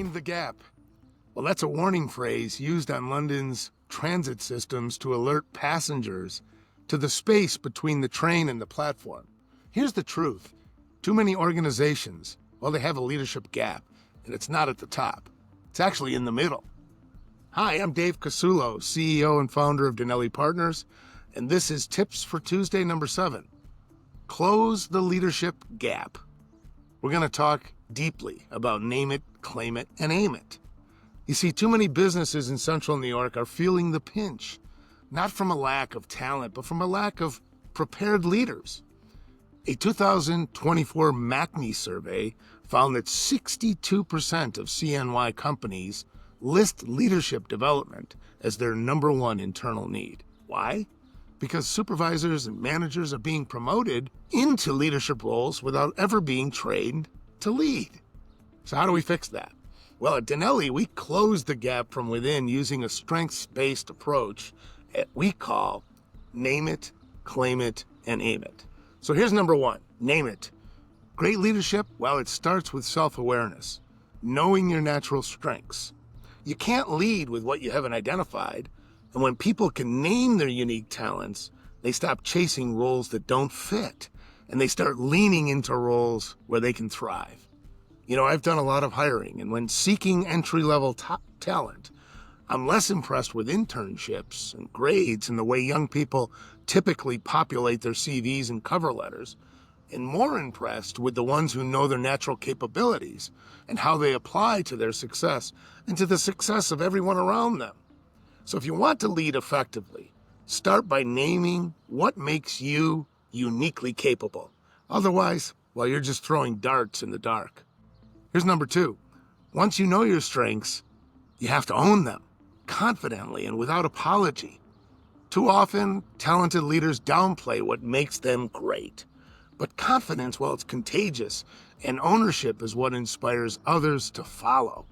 Mind the gap. Well, that's a warning phrase used on London's transit systems to alert passengers to the space between the train and the platform. Here's the truth. Too many organizations, well, they have a leadership gap, and it's not at the top. It's actually in the middle. Hi, I'm Dave Casullo, CEO and founder of Dinelli Partners, and this is Tips for Tuesday number 7. Close the leadership gap. We're going to talk deeply about name it, claim it, and aim it. You see, too many businesses in central New York are feeling the pinch, not from a lack of talent, but from a lack of prepared leaders. A 2024 McNee survey found that 62% of CNY companies list leadership development as their number one internal need. Why? Because supervisors and managers are being promoted into leadership roles without ever being trained to lead. So how do we fix that? Well, at Dinelli, we close the gap from within using a strengths-based approach that we call name it, claim it, and aim it. So here's number 1, name it. Great leadership, well, it starts with self-awareness, knowing your natural strengths. You can't lead with what you haven't identified, and when people can name their unique talents, they stop chasing roles that don't fit, and they start leaning into roles where they can thrive. You know, I've done a lot of hiring, and when seeking entry-level top talent, I'm less impressed with internships and grades and the way young people typically populate their CVs and cover letters, and more impressed with the ones who know their natural capabilities and how they apply to their success and to the success of everyone around them. So if you want to lead effectively, start by naming what makes you uniquely capable. Otherwise, well, you're just throwing darts in the dark. Here's number 2. Once you know your strengths, you have to own them confidently and without apology. Too often, talented leaders downplay what makes them great. But confidence, well, it's contagious, and ownership is what inspires others to follow.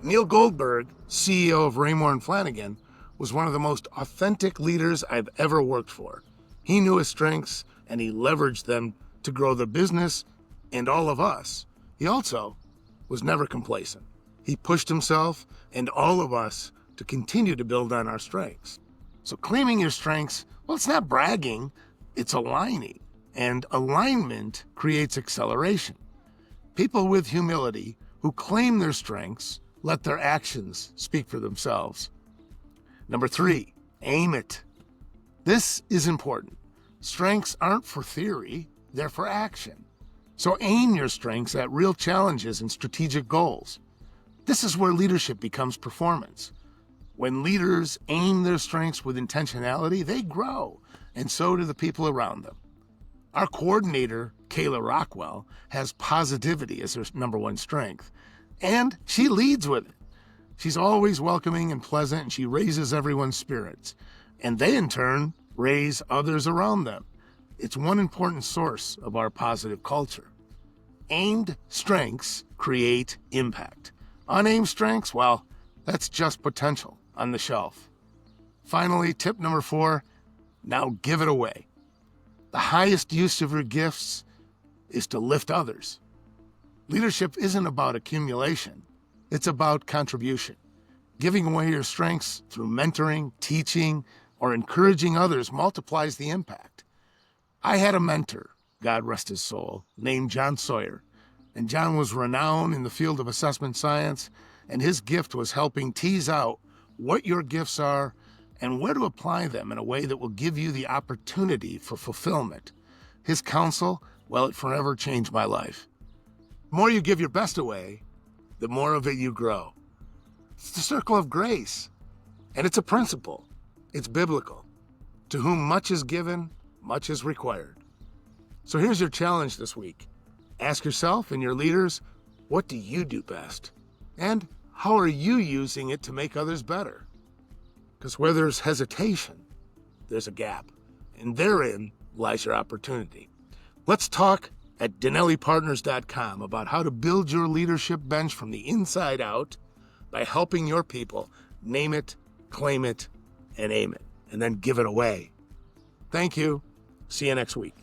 Neil Goldberg, CEO of Raymore & Flanigan, was one of the most authentic leaders I've ever worked for. He knew his strengths, and he leveraged them to grow the business and all of us. He also was never complacent. He pushed himself and all of us to continue to build on our strengths. So claiming your strengths, well, it's not bragging, it's aligning. And alignment creates acceleration. People with humility who claim their strengths let their actions speak for themselves. Number 3, aim it. This is important. Strengths aren't for theory, they're for action. So aim your strengths at real challenges and strategic goals. This is where leadership becomes performance. When leaders aim their strengths with intentionality, they grow, and so do the people around them. Our coordinator, Kayla Rockwell, has positivity as her number 1 strength, and she leads with it. She's always welcoming and pleasant, and she raises everyone's spirits, and they in turn raise others around them. It's one important source of our positive culture. Aimed strengths create impact. Unaimed strengths, well, that's just potential on the shelf. Finally, tip number 4, now give it away. The highest use of your gifts is to lift others. Leadership isn't about accumulation, it's about contribution. Giving away your strengths through mentoring, teaching, or encouraging others multiplies the impact. I had a mentor, God rest his soul, named John Sawyer, and John was renowned in the field of assessment science, and his gift was helping tease out what your gifts are and where to apply them in a way that will give you the opportunity for fulfillment. His counsel, well, it forever changed my life. The more you give your best away, the more of it you grow. It's the circle of grace, and it's a principle. It's biblical. To whom much is given, much is required. So here's your challenge this week. Ask yourself and your leaders, what do you do best? And how are you using it to make others better? Because where there's hesitation, there's a gap, and therein lies your opportunity. Let's talk at DinelliPartners.com about how to build your leadership bench from the inside out by helping your people name it, claim it, and aim it, and then give it away. Thank you. See you next week.